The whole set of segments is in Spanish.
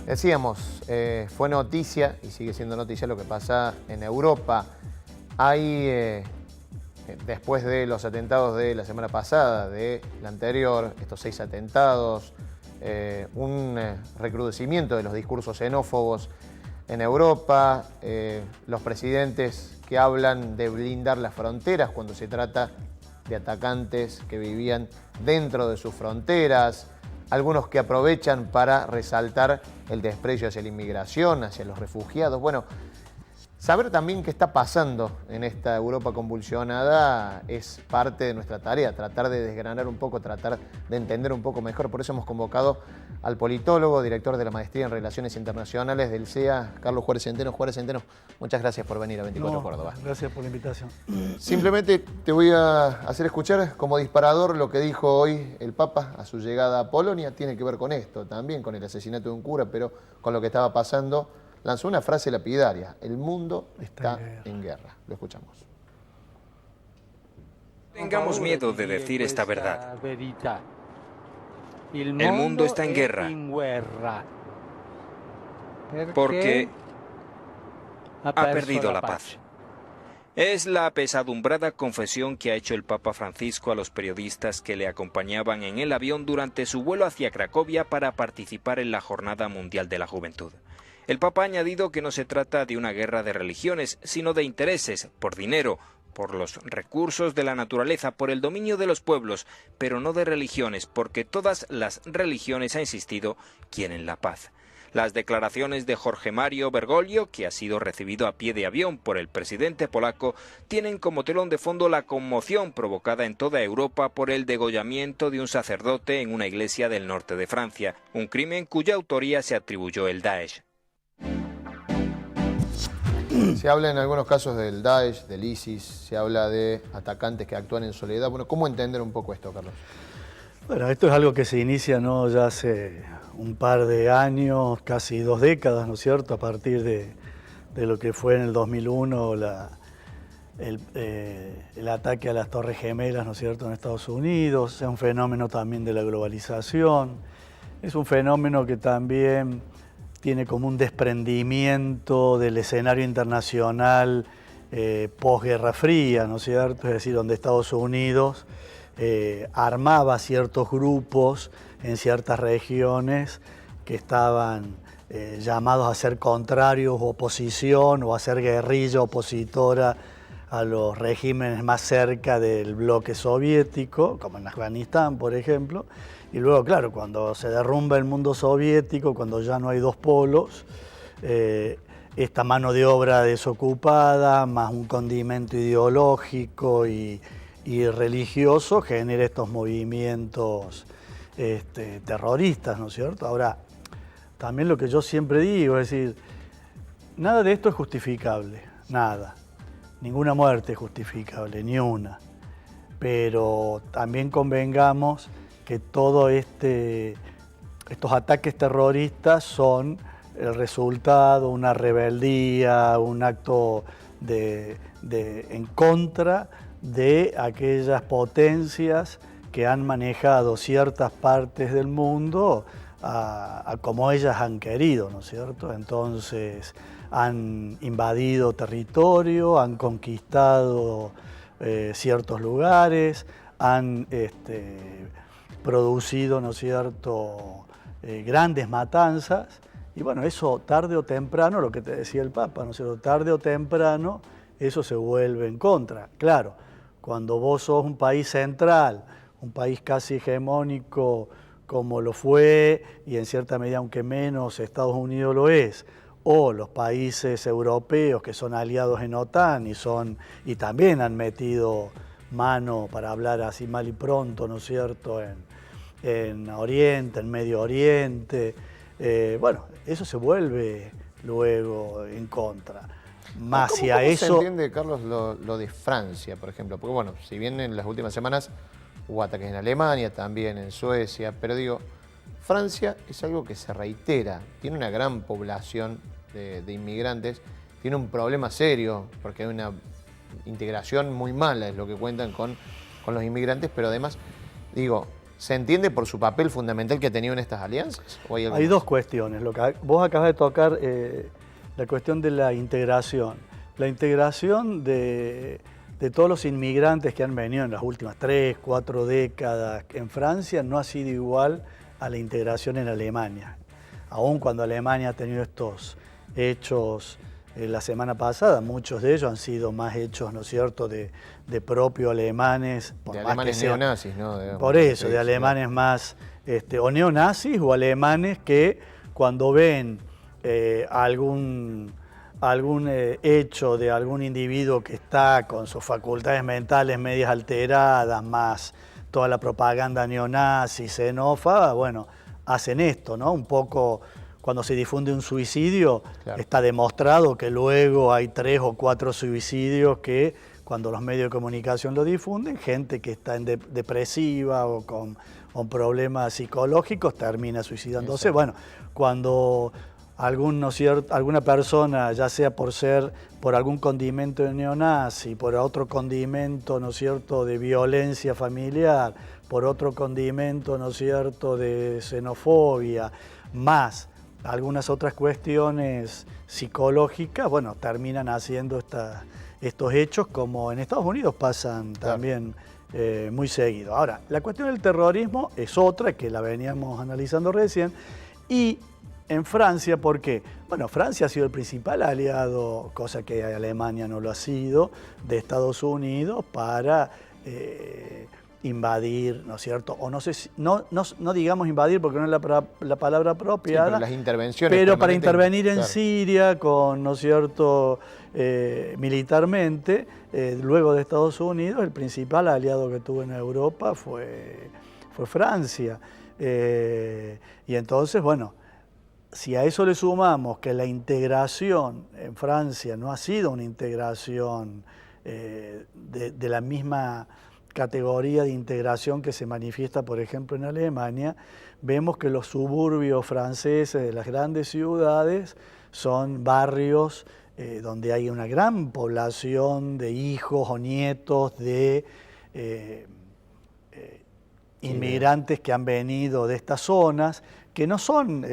Decíamos, fue noticia y sigue siendo noticia lo que pasa en Europa. Hay, después de los atentados de la semana pasada, de la anterior, estos 6 atentados, un recrudecimiento de los discursos xenófobos en Europa, los presidentes que hablan de blindar las fronteras cuando se trata de atacantes que vivían dentro de sus fronteras, algunos que aprovechan para resaltar el desprecio hacia la inmigración, hacia los refugiados. Bueno, saber también qué está pasando en esta Europa convulsionada es parte de nuestra tarea, tratar de desgranar un poco, tratar de entender un poco mejor. Por eso hemos convocado al politólogo, director de la Maestría en Relaciones Internacionales del CEA, Carlos Juárez Centeno. Juárez Centeno, muchas gracias por venir a 24 Córdoba. Gracias por la invitación. Simplemente te voy a hacer escuchar como disparador lo que dijo hoy el Papa a su llegada a Polonia. Tiene que ver con esto también, con el asesinato de un cura, pero con lo que estaba pasando. Lanzó una frase lapidaria: el mundo está en guerra. Lo escuchamos. Tengamos miedo de decir esta verdad. El mundo está en guerra porque ha perdido la paz. Es la apesadumbrada confesión que ha hecho el Papa Francisco a los periodistas que le acompañaban en el avión durante su vuelo hacia Cracovia para participar en la Jornada Mundial de la Juventud. El Papa ha añadido que no se trata de una guerra de religiones, sino de intereses, por dinero, por los recursos de la naturaleza, por el dominio de los pueblos, pero no de religiones, porque todas las religiones, ha insistido, quieren la paz. Las declaraciones de Jorge Mario Bergoglio, que ha sido recibido a pie de avión por el presidente polaco, tienen como telón de fondo la conmoción provocada en toda Europa por el degollamiento de un sacerdote en una iglesia del norte de Francia, un crimen cuya autoría se atribuyó el Daesh. Se habla en algunos casos del Daesh, del ISIS, se habla de atacantes que actúan en soledad. Bueno, ¿cómo entender un poco esto, Carlos? Bueno, esto es algo que se inicia ya hace un par de años, casi 2 décadas, ¿no es cierto?, a partir de lo que fue en el 2001 el ataque a las Torres Gemelas, ¿no es cierto?, en Estados Unidos. Es un fenómeno también de la globalización, es un fenómeno que también tiene como un desprendimiento del escenario internacional posguerra fría, ¿no es cierto?, es decir, donde Estados Unidos armaba ciertos grupos en ciertas regiones que estaban llamados a ser contrarios o oposición o a ser guerrilla opositora a los regímenes más cerca del bloque soviético, como en Afganistán, por ejemplo. Y luego, claro, cuando se derrumba el mundo soviético, cuando ya no hay dos polos, esta mano de obra desocupada, más un condimento ideológico y religioso, genera estos movimientos terroristas, ¿no es cierto? Ahora, también lo que yo siempre digo, es decir, nada de esto es justificable, nada. Ninguna muerte es justificable, ni una. Pero también convengamos que todos estos ataques terroristas son el resultado, una rebeldía, un acto en contra de aquellas potencias que han manejado ciertas partes del mundo a como ellas han querido, ¿no es cierto? Entonces han invadido territorio, han conquistado ciertos lugares, han producido, ¿no es cierto?, grandes matanzas. Y bueno, eso tarde o temprano, lo que te decía el Papa, ¿no es cierto?, tarde o temprano eso se vuelve en contra. Claro, cuando vos sos un país central, un país casi hegemónico como lo fue, y en cierta medida, aunque menos, Estados Unidos lo es, o los países europeos que son aliados en OTAN y también han metido mano, para hablar así mal y pronto, ¿no es cierto?, en Oriente, en Medio Oriente. Bueno, eso se vuelve luego en contra. Más si a eso... ¿Cómo se entiende, Carlos, lo de Francia, por ejemplo? Porque bueno, si bien en las últimas semanas hubo ataques en Alemania, también en Suecia, pero digo, Francia es algo que se reitera, tiene una gran población de inmigrantes, tiene un problema serio, porque hay una integración muy mala, es lo que cuentan con los inmigrantes, pero además, digo, ¿se entiende por su papel fundamental que ha tenido en estas alianzas? ¿O hay algo Hay más? dos cuestiones. Lo que vos acabas de tocar, la cuestión de la integración. La integración de todos los inmigrantes que han venido en las últimas 3, 4 décadas en Francia no ha sido igual a la integración en Alemania. Aun cuando Alemania ha tenido estos hechos la semana pasada, muchos de ellos han sido más hechos, ¿no es cierto?, de propios alemanes. De alemanes neonazis, ¿no? Por eso, de alemanes más, o neonazis o alemanes que cuando ven algún hecho de algún individuo que está con sus facultades mentales medias alteradas, más toda la propaganda neonazi, xenófoba, bueno, hacen esto, ¿no? Un poco cuando se difunde un suicidio, claro, está demostrado que luego hay 3 o 4 suicidios que cuando los medios de comunicación lo difunden, gente que está depresiva o con problemas psicológicos termina suicidándose. Exacto. Bueno, cuando alguna persona, ya sea por algún condimento de neonazi, por otro condimento, ¿no es cierto?, de violencia familiar, por otro condimento, ¿no es cierto?, de xenofobia, más algunas otras cuestiones psicológicas, bueno, terminan haciendo estos hechos, como en Estados Unidos pasan también muy seguido. Ahora, la cuestión del terrorismo es otra, que la veníamos analizando recién, y en Francia, ¿por qué? Bueno, Francia ha sido el principal aliado, cosa que Alemania no lo ha sido, de Estados Unidos para invadir, ¿no es cierto? O no sé si, no digamos invadir porque no es la palabra apropiada, sí, pero las intervenciones, pero para intervenir en claro, Siria con, ¿no es cierto?, militarmente, luego de Estados Unidos, el principal aliado que tuvo en Europa fue Francia. Y entonces, bueno, si a eso le sumamos que la integración en Francia no ha sido una integración de la misma categoría de integración que se manifiesta, por ejemplo, en Alemania, vemos que los suburbios franceses de las grandes ciudades son barrios donde hay una gran población de hijos o nietos de inmigrantes que han venido de estas zonas, que no son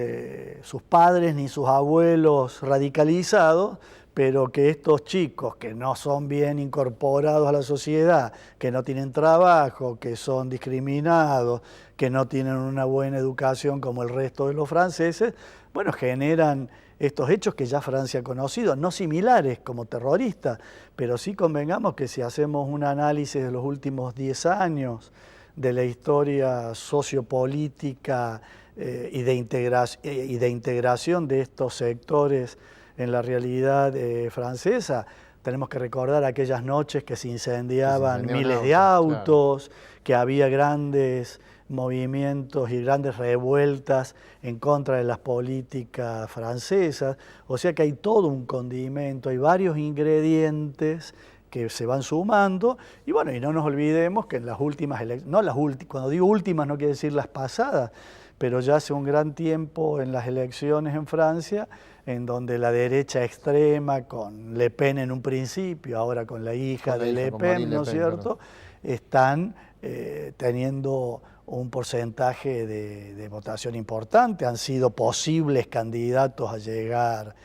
sus padres ni sus abuelos radicalizados, pero que estos chicos que no son bien incorporados a la sociedad, que no tienen trabajo, que son discriminados, que no tienen una buena educación como el resto de los franceses, bueno, generan estos hechos que ya Francia ha conocido, no similares como terroristas, pero sí convengamos que si hacemos un análisis de los últimos 10 años de la historia sociopolítica y de integración de estos sectores en la realidad francesa, tenemos que recordar aquellas noches que se incendiaban miles de autos, claro, que había grandes movimientos y grandes revueltas en contra de las políticas francesas, o sea que hay todo un condimento, hay varios ingredientes que se van sumando, y bueno, y no nos olvidemos que en las últimas elecciones, cuando digo últimas no quiere decir las pasadas, pero ya hace un gran tiempo en las elecciones en Francia, en donde la derecha extrema, con Le Pen en un principio, ahora con la hija de Le Pen, ¿no es cierto?, están teniendo un porcentaje de votación importante, han sido posibles candidatos a llegar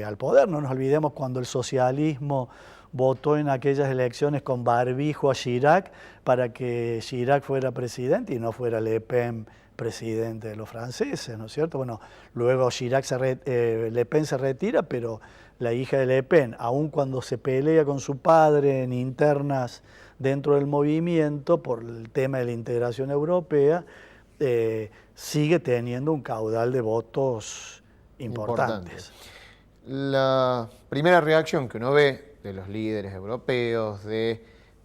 al poder. No nos olvidemos cuando el socialismo votó en aquellas elecciones con barbijo a Chirac para que Chirac fuera presidente y no fuera Le Pen presidente de los franceses, ¿no es cierto? Bueno, luego Le Pen se retira, pero la hija de Le Pen, aun cuando se pelea con su padre en internas dentro del movimiento por el tema de la integración europea, sigue teniendo un caudal de votos importantes. La primera reacción que uno ve de los líderes europeos,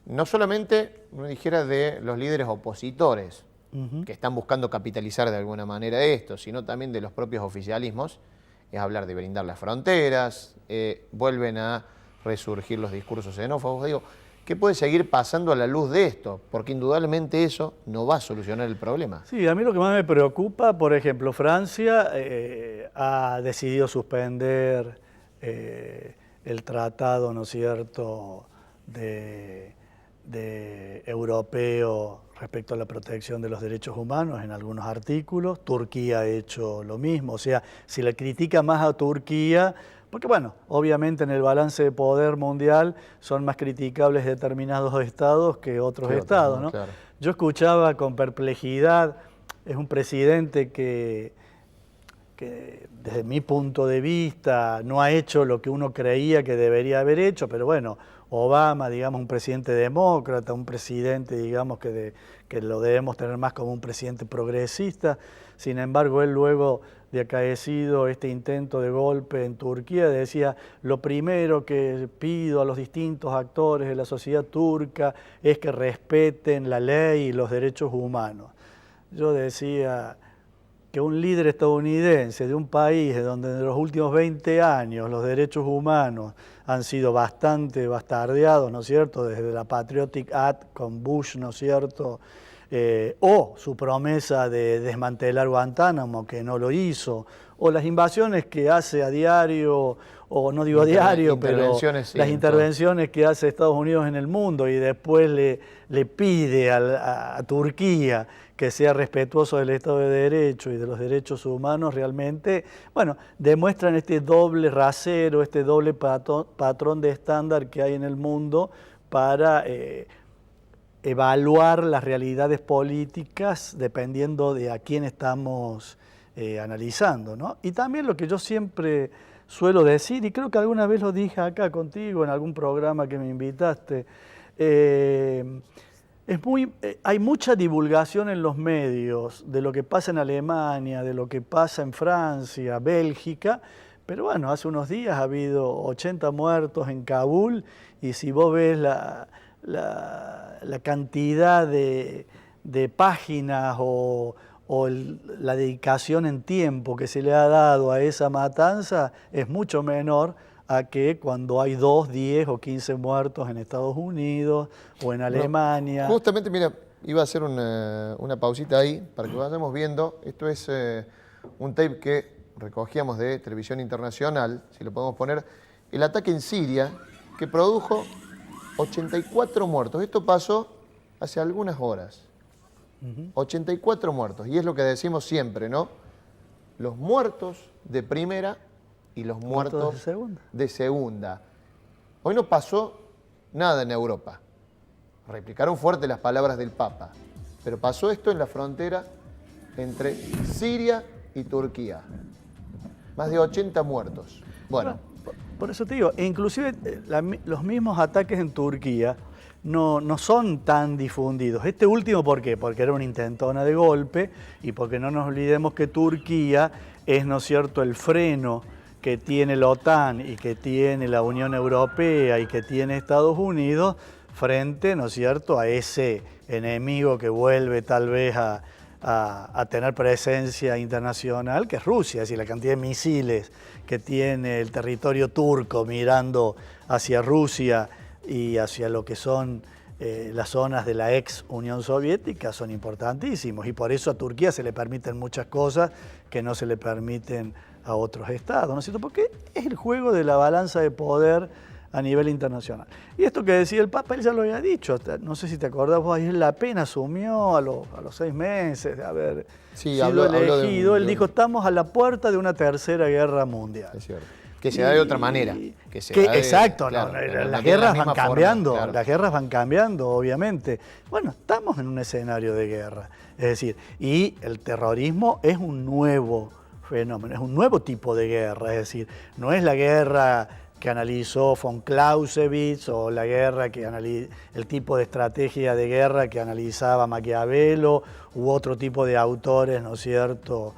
no solamente, uno dijera, de los líderes opositores, que están buscando capitalizar de alguna manera esto, sino también de los propios oficialismos, es hablar de blindar las fronteras, vuelven a resurgir los discursos xenófobos. Digo, ¿qué puede seguir pasando a la luz de esto? Porque indudablemente eso no va a solucionar el problema. Sí, a mí lo que más me preocupa, por ejemplo, Francia ha decidido suspender el tratado, ¿no es cierto?, de europeo respecto a la protección de los derechos humanos en algunos artículos. Turquía ha hecho lo mismo. O sea, si le critica más a Turquía, porque bueno, obviamente en el balance de poder mundial son más criticables determinados estados que otros estados, ¿no? Claro. Yo escuchaba con perplejidad, es un presidente que desde mi punto de vista no ha hecho lo que uno creía que debería haber hecho, pero bueno, Obama, digamos, un presidente demócrata, un presidente, digamos, que lo debemos tener más como un presidente progresista. Sin embargo, él luego de acaecido este intento de golpe en Turquía decía: lo primero que pido a los distintos actores de la sociedad turca es que respeten la ley y los derechos humanos. Yo decía que un líder estadounidense de un país donde en los últimos 20 años los derechos humanos han sido bastante bastardeados, ¿no es cierto?, desde la Patriotic Act con Bush, ¿no es cierto?, o su promesa de desmantelar Guantánamo, que no lo hizo, o las invasiones que hace a diario, o no digo a diario, pero sí, las intervenciones que hace Estados Unidos en el mundo y después le pide a Turquía que sea respetuoso del Estado de Derecho y de los derechos humanos, realmente, bueno, demuestran este doble rasero, este doble patrón de estándar que hay en el mundo para evaluar las realidades políticas dependiendo de a quién estamos analizando, ¿no? Y también lo que yo siempre suelo decir, y creo que alguna vez lo dije acá contigo en algún programa que me invitaste, hay mucha divulgación en los medios de lo que pasa en Alemania, de lo que pasa en Francia, Bélgica, pero bueno, hace unos días ha habido 80 muertos en Kabul, y si vos ves la cantidad de páginas o la dedicación en tiempo que se le ha dado a esa matanza, es mucho menor a que cuando hay 2, 10 o 15 muertos en Estados Unidos o en Alemania. Bueno, justamente, mira, iba a hacer una pausita ahí para que vayamos viendo. Esto es un tape que recogíamos de Televisión Internacional, si lo podemos poner. El ataque en Siria, que produjo 84 muertos. Esto pasó hace algunas horas. 84 muertos. Y es lo que decimos siempre, ¿no? Los muertos de primera y los muertos de segunda. Hoy no pasó nada en Europa. Replicaron fuerte las palabras del Papa. Pero pasó esto en la frontera entre Siria y Turquía. Más de 80 muertos. Bueno. Por eso te digo, inclusive los mismos ataques en Turquía no son tan difundidos. Este último, ¿por qué? Porque era una intentona de golpe, y porque no nos olvidemos que Turquía es, ¿no es cierto?, el freno que tiene la OTAN y que tiene la Unión Europea y que tiene Estados Unidos frente, ¿no es cierto?, a ese enemigo que vuelve tal vez a tener presencia internacional, que es Rusia. Es decir, la cantidad de misiles que tiene el territorio turco mirando hacia Rusia y hacia lo que son las zonas de la ex Unión Soviética son importantísimos, y por eso a Turquía se le permiten muchas cosas que no se le permiten a otros estados, ¿no es cierto? Porque es el juego de la balanza de poder a nivel internacional. Y esto que decía el Papa, él ya lo había dicho, no sé si te acordás vos, ahí la pena asumió a los 6 meses de haber sido elegido. Él dijo: estamos a la puerta de una tercera guerra mundial. Es cierto. Que se da de otra manera. Exacto, claro, las guerras van cambiando, claro. Las guerras van cambiando, obviamente. Bueno, estamos en un escenario de guerra. Es decir, y el terrorismo es un nuevo fenómeno, es un nuevo tipo de guerra. Es decir, no es la guerra que analizó von Clausewitz o la guerra el tipo de estrategia de guerra que analizaba Maquiavelo u otro tipo de autores, ¿no es cierto?,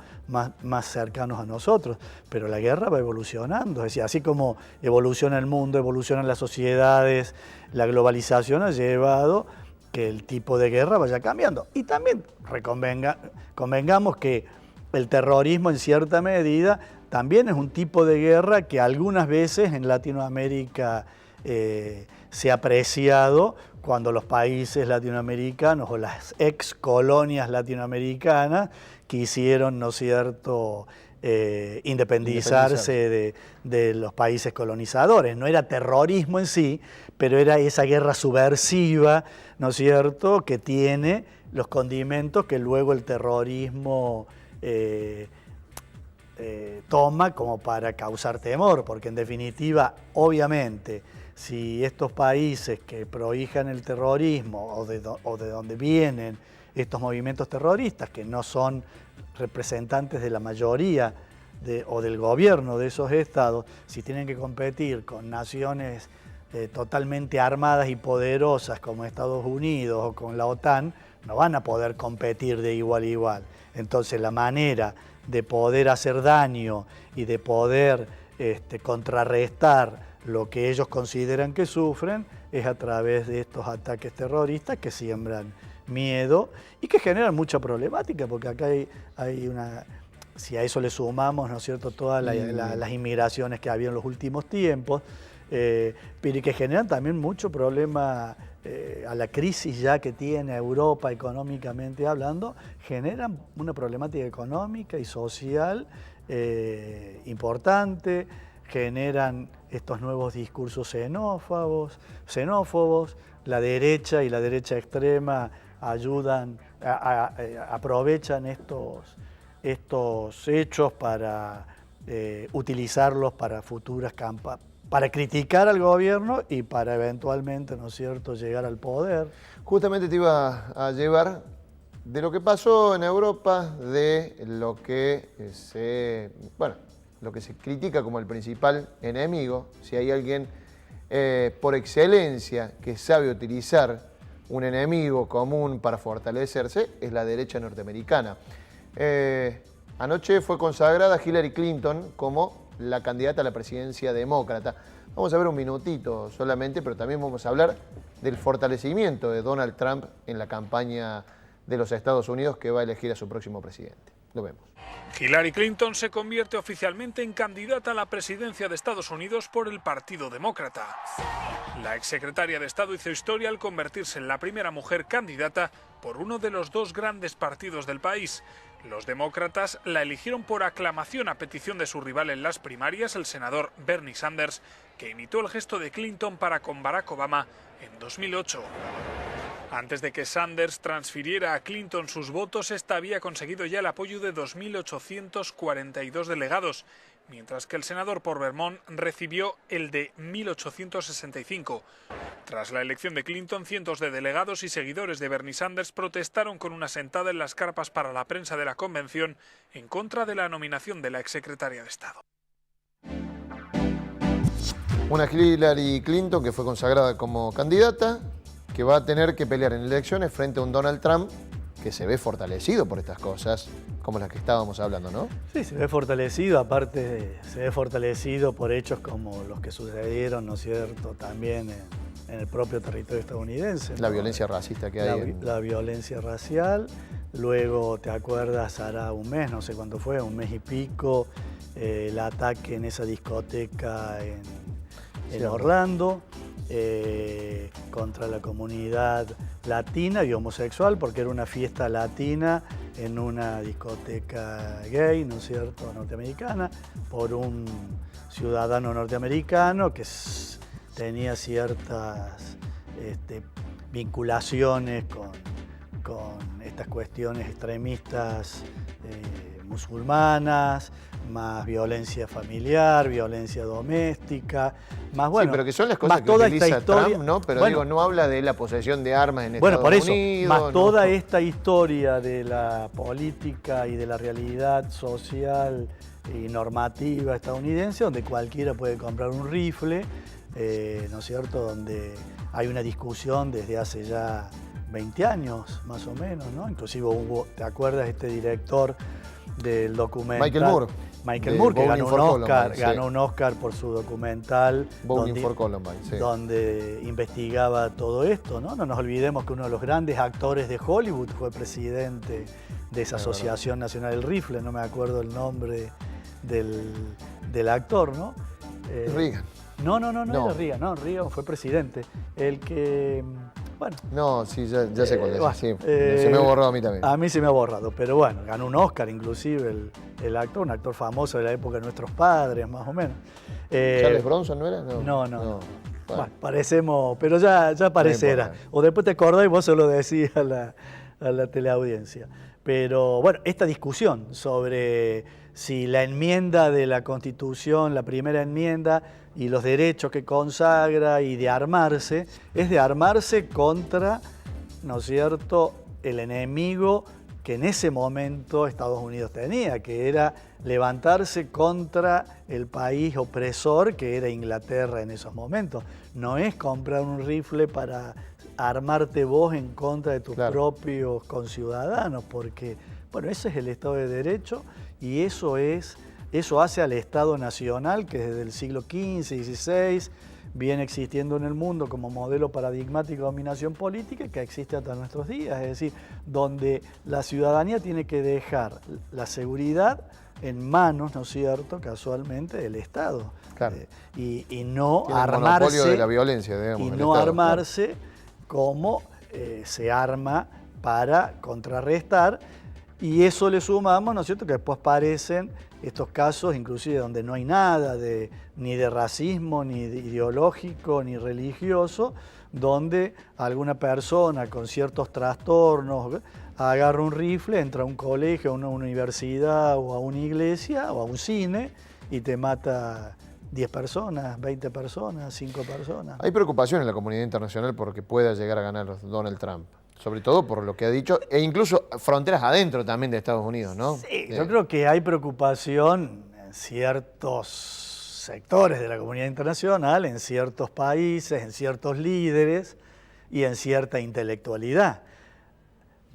más cercanos a nosotros. Pero la guerra va evolucionando, es decir, así como evoluciona el mundo, evolucionan las sociedades, la globalización ha llevado que el tipo de guerra vaya cambiando. Y también convengamos que el terrorismo, en cierta medida, también es un tipo de guerra que algunas veces en Latinoamérica se ha apreciado cuando los países latinoamericanos o las ex colonias latinoamericanas quisieron, ¿no es cierto?, independizarse de los países colonizadores. No era terrorismo en sí, pero era esa guerra subversiva, ¿no es cierto?, que tiene los condimentos que luego el terrorismo toma como para causar temor, porque en definitiva, obviamente, si estos países que prohijan el terrorismo o de donde vienen estos movimientos terroristas, que no son representantes de la mayoría o del gobierno de esos estados, si tienen que competir con naciones totalmente armadas y poderosas como Estados Unidos o con la OTAN, no van a poder competir de igual a igual. Entonces la manera de poder hacer daño y de poder contrarrestar lo que ellos consideran que sufren es a través de estos ataques terroristas que siembran miedo y que generan mucha problemática, porque acá hay una... Si a eso le sumamos, ¿no es cierto?, todas las inmigraciones que había en los últimos tiempos, pero que generan también mucho problema a la crisis ya que tiene Europa económicamente hablando, generan una problemática económica y social importante, generan estos nuevos discursos xenófobos, la derecha y la derecha extrema aprovechan estos hechos para utilizarlos para futuras campañas, para criticar al gobierno y para eventualmente, ¿no es cierto?, llegar al poder. Justamente te iba a llevar de lo que pasó en Europa, de lo que se critica como el principal enemigo. Si hay alguien por excelencia que sabe utilizar un enemigo común para fortalecerse, es la derecha norteamericana. Anoche fue consagrada Hillary Clinton como la candidata a la presidencia demócrata. Vamos a ver un minutito solamente, pero también vamos a hablar del fortalecimiento de Donald Trump en la campaña de los Estados Unidos, que va a elegir a su próximo presidente. Lo vemos. Hillary Clinton se convierte oficialmente en candidata a la presidencia de Estados Unidos por el Partido Demócrata. La exsecretaria de Estado hizo historia al convertirse en la primera mujer candidata por uno de los dos grandes partidos del país. Los demócratas la eligieron por aclamación a petición de su rival en las primarias, el senador Bernie Sanders, que imitó el gesto de Clinton para con Barack Obama en 2008. Antes de que Sanders transfiriera a Clinton sus votos, esta había conseguido ya el apoyo de 2.842 delegados, mientras que el senador por Vermont recibió el de 1.865. Tras la elección de Clinton, cientos de delegados y seguidores de Bernie Sanders protestaron con una sentada en las carpas para la prensa de la convención en contra de la nominación de la exsecretaria de Estado. Una Hillary Clinton que fue consagrada como candidata, que va a tener que pelear en elecciones frente a un Donald Trump que se ve fortalecido por estas cosas, como las que estábamos hablando, ¿no? Sí, se ve fortalecido, aparte se ve fortalecido por hechos como los que sucedieron, ¿no es cierto?, también en el propio territorio estadounidense, ¿no? La violencia racista que hay. La violencia racial, luego, ¿te acuerdas? Hará un mes, no sé cuánto fue, un mes y pico, el ataque en esa discoteca en Orlando, contra la comunidad latina y homosexual, porque era una fiesta latina en una discoteca gay, ¿no es cierto?, norteamericana, por un ciudadano norteamericano que tenía ciertas vinculaciones con estas cuestiones extremistas musulmanas, más violencia familiar, violencia doméstica, más bueno. Sí, pero que son las cosas que utiliza Trump, ¿no? Pero bueno, digo, no habla de la posesión de armas en Estados Unidos. Bueno, por eso, más toda esta historia de la política y de la realidad social y normativa estadounidense, donde cualquiera puede comprar un rifle, ¿no es cierto?, donde hay una discusión desde hace ya 20 años, más o menos, ¿no? Inclusive hubo, ¿te acuerdas? Este director del documental... Michael Moore, que ganó un Oscar por su documental donde investigaba todo esto, ¿no? No nos olvidemos que uno de los grandes actores de Hollywood fue presidente de esa Asociación Nacional del Rifle, no me acuerdo el nombre del actor, ¿no? Reagan. No era Reagan, no, Reagan fue presidente. El que Bueno. No, sí, ya sé cuál es. Bueno, Sí, se me ha borrado a mí también. A mí se me ha borrado, pero bueno, ganó un Oscar inclusive un actor famoso de la época de nuestros padres, más o menos. ¿Charles Bronson no era? No. Bueno, parecemos, pero ya parecerá. No, o después te acordás y vos se lo decís a la teleaudiencia. Pero bueno, esta discusión sobre si la enmienda de la Constitución, la primera enmienda, y los derechos que consagra y de armarse, es de armarse contra, ¿no es cierto?, el enemigo que en ese momento Estados Unidos tenía, que era levantarse contra el país opresor que era Inglaterra en esos momentos. No es comprar un rifle para armarte vos en contra de tus propios conciudadanos, porque, bueno, ese es el Estado de Derecho y eso hace al Estado Nacional, que desde el siglo XV, XVI, viene existiendo en el mundo como modelo paradigmático de dominación política que existe hasta nuestros días, es decir, donde la ciudadanía tiene que dejar la seguridad en manos, ¿no es cierto?, casualmente del Estado. Claro. Y no tiene armarse. El monopolio de la violencia, digamos. Y no Estado, armarse como se arma para contrarrestar. Y eso le sumamos, ¿no es cierto?, que después aparecen estos casos, inclusive donde no hay nada ni de racismo, ni de ideológico, ni religioso, donde alguna persona con ciertos trastornos agarra un rifle, entra a un colegio, a una universidad o a una iglesia o a un cine y te mata 10 personas, 20 personas, 5 personas. Hay preocupación en la comunidad internacional porque pueda llegar a ganar Donald Trump. Sobre todo por lo que ha dicho, e incluso fronteras adentro también de Estados Unidos, ¿no? Sí, yo creo que hay preocupación en ciertos sectores de la comunidad internacional, en ciertos países, en ciertos líderes y en cierta intelectualidad.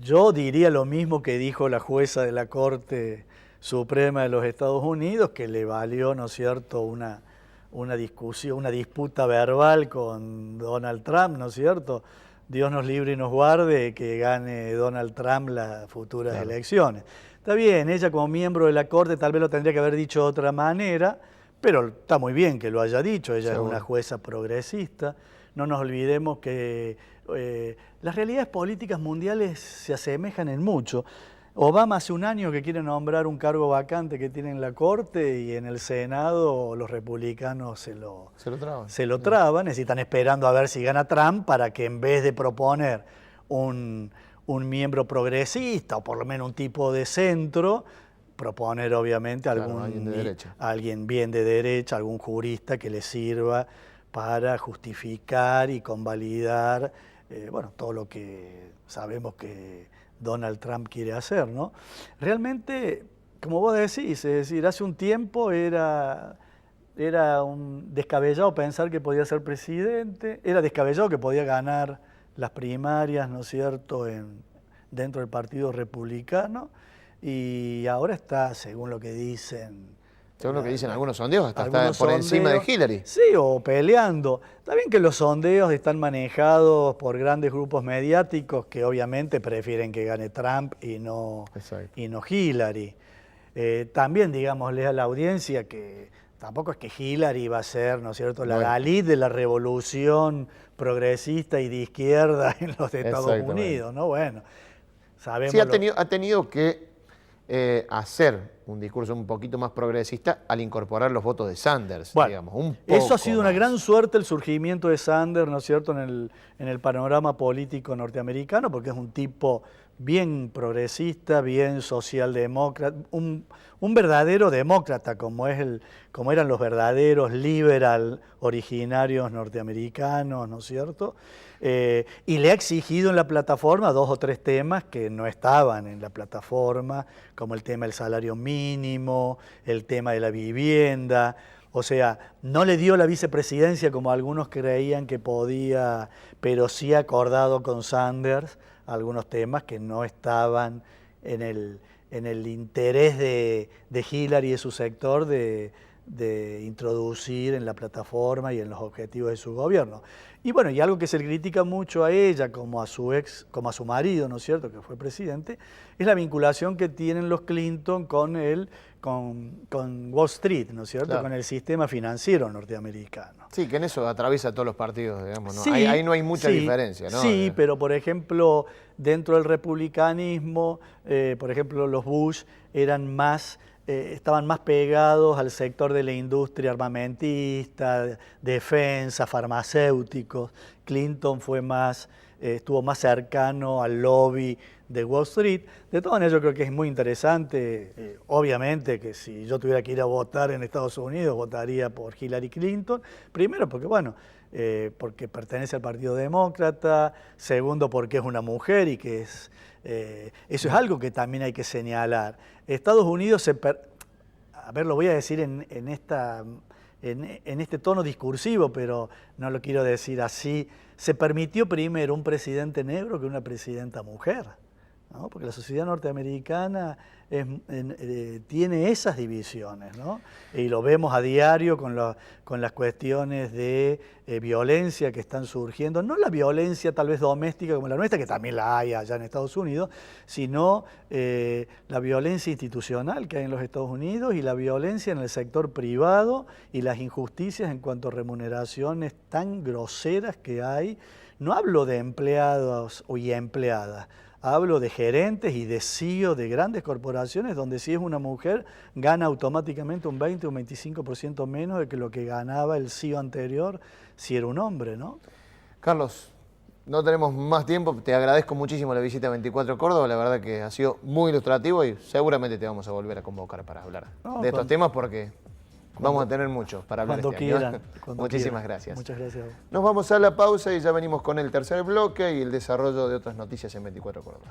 Yo diría lo mismo que dijo la jueza de la Corte Suprema de los Estados Unidos, que le valió, ¿no es cierto?, una discusión, una disputa verbal con Donald Trump, ¿no es cierto?, Dios nos libre y nos guarde que gane Donald Trump las futuras elecciones. Está bien, ella como miembro de la Corte tal vez lo tendría que haber dicho de otra manera, pero está muy bien que lo haya dicho, ella es una jueza progresista. No nos olvidemos que las realidades políticas mundiales se asemejan en mucho. Obama hace un año que quiere nombrar un cargo vacante que tiene en la Corte y en el Senado los republicanos se lo traban, están esperando a ver si gana Trump para que en vez de proponer un miembro progresista o por lo menos un tipo de centro, proponer obviamente alguien bien de derecha, algún jurista que le sirva para justificar y convalidar todo lo que sabemos que Donald Trump quiere hacer, ¿no? Realmente, como vos decís, es decir, hace un tiempo era un descabellado pensar que podía ser presidente, era descabellado que podía ganar las primarias, ¿no es cierto?, dentro del Partido Republicano, y ahora está, según lo que dicen... Según lo que dicen algunos sondeos, hasta está por encima de Hillary. Sí, o peleando. Está bien que los sondeos están manejados por grandes grupos mediáticos que obviamente prefieren que gane Trump y no Hillary. También, digámosle a la audiencia que tampoco es que Hillary va a ser, ¿no es cierto?, la Dalí de la revolución progresista y de izquierda en los Estados Unidos, ¿no? Bueno, sabemos... Sí, ha tenido que hacer un discurso un poquito más progresista al incorporar los votos de Sanders, digamos, un poco eso ha sido más. Una gran suerte el surgimiento de Sanders, ¿no es cierto?, en el panorama político norteamericano, porque es un tipo bien progresista, bien socialdemócrata, un verdadero demócrata, como eran los verdaderos liberal originarios norteamericanos, ¿no es cierto?, y le ha exigido en la plataforma 2 o 3 temas que no estaban en la plataforma, como el tema del salario mínimo, el tema de la vivienda. O sea, no le dio la vicepresidencia como algunos creían que podía, pero sí ha acordado con Sanders algunos temas que no estaban en el interés de Hillary y de su sector de de introducir en la plataforma y en los objetivos de su gobierno. Y bueno, y algo que se le critica mucho a ella, como a su marido, ¿no es cierto?, que fue presidente, es la vinculación que tienen los Clinton con Wall Street, ¿no es cierto?, claro, con el sistema financiero norteamericano. Sí, que en eso atraviesa todos los partidos, digamos, ¿no? Sí, ahí no hay mucha sí, diferencia, ¿no? Sí, pero por ejemplo, dentro del republicanismo, por ejemplo, los Bush eran más... estaban más pegados al sector de la industria armamentista, defensa, farmacéuticos. Clinton fue más, estuvo más cercano al lobby de Wall Street. De todas maneras, yo creo que es muy interesante. Obviamente que si yo tuviera que ir a votar en Estados Unidos, votaría por Hillary Clinton. Primero porque, bueno, porque pertenece al Partido Demócrata. Segundo, porque es una mujer y que es... eso es algo que también hay que señalar. Estados Unidos a ver, lo voy a decir en este tono discursivo, pero no lo quiero decir así. Se permitió primero un presidente negro que una presidenta mujer, ¿no? Porque la sociedad norteamericana tiene esas divisiones, ¿no? Y lo vemos a diario con las cuestiones de violencia que están surgiendo, no la violencia tal vez doméstica como la nuestra, que también la hay allá en Estados Unidos, sino la violencia institucional que hay en los Estados Unidos y la violencia en el sector privado y las injusticias en cuanto a remuneraciones tan groseras que hay. No hablo de empleados y empleadas, hablo de gerentes y de CEO de grandes corporaciones donde si es una mujer gana automáticamente un 20 o un 25% menos de que lo que ganaba el CEO anterior si era un hombre, ¿no? Carlos, no tenemos más tiempo, te agradezco muchísimo la visita a 24 Córdoba, la verdad que ha sido muy ilustrativo y seguramente te vamos a volver a convocar para hablar de estos temas porque vamos a tener mucho para hablar cuando este año. quieran. Muchísimas gracias. Muchas gracias. Nos vamos a la pausa y ya venimos con el tercer bloque y el desarrollo de otras noticias en 24 Córdoba.